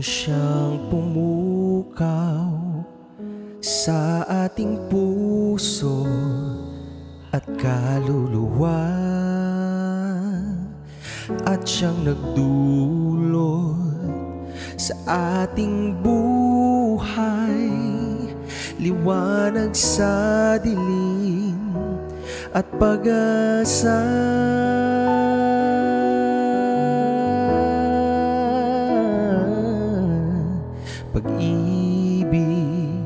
Siyang pumukaw sa ating puso at kaluluwa, at siyang nagdulot sa ating buhay, liwanag sa dilim at pag-asa. Pag-ibig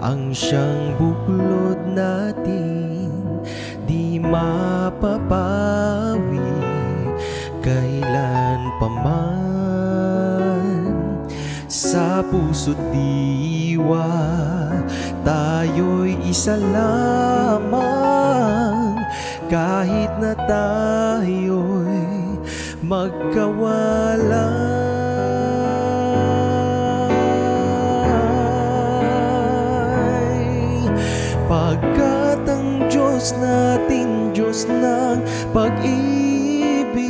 ang siyang buklod natin, di mapapawi kailan paman. Sa puso't diwa tayo'y isa lamang, kahit na tayo'y magkawalan. Pagkat ang Diyos natin, Diyos ng pag-ibig,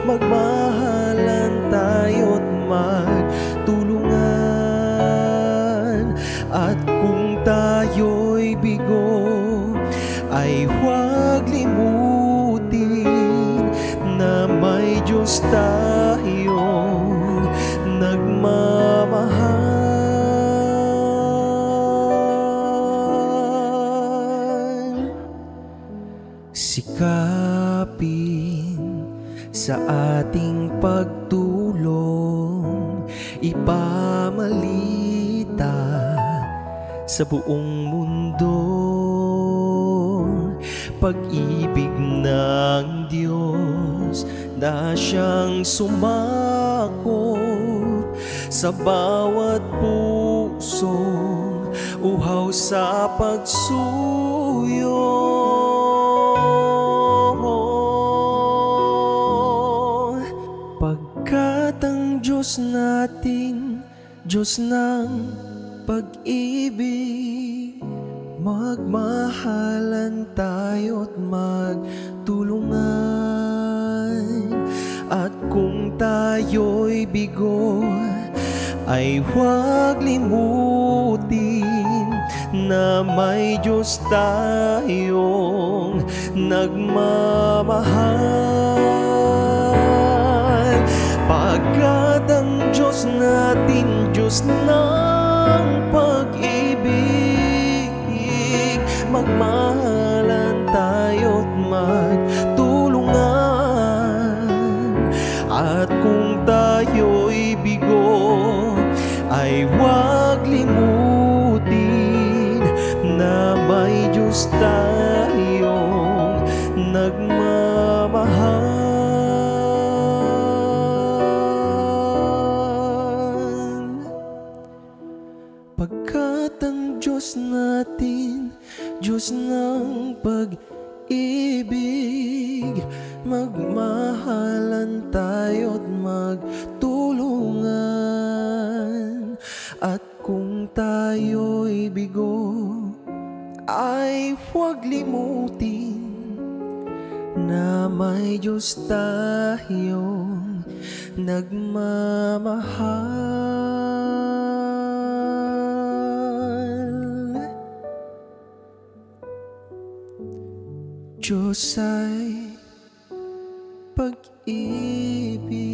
magmahalan tayo't magtulungan. At kung tayo'y bigo, ay huwag limutin na may Diyos tayong nagmamahal. Sikapin sa ating pagtulong, ipamalita sa buong mundo, pag-ibig ng Diyos na siyang sumakop sa bawat pusong uhaw sa pagsuyo. Pagkat ang Diyos natin, Diyos ng pag-ibig, magmahalan tayo't magtulungan. At kung tayo'y bigo, ay huwag limutin na may Diyos tayong nagmamahal. Pagkat ang Diyos natin, Diyos ng pag-ibig, magmahalan tayo't magtulungan. At kung tayo'y bigo, ay huwag limutin na may Diyos tayong nagmamahal. Pagkat ang Diyos natin, Diyos ng pag-ibig, magmahalan tayo't magtulungan. At kung tayo'y bigo, ay huwag limutin na may Diyos tayong nagmamahal. Diyos ay pag-ibig.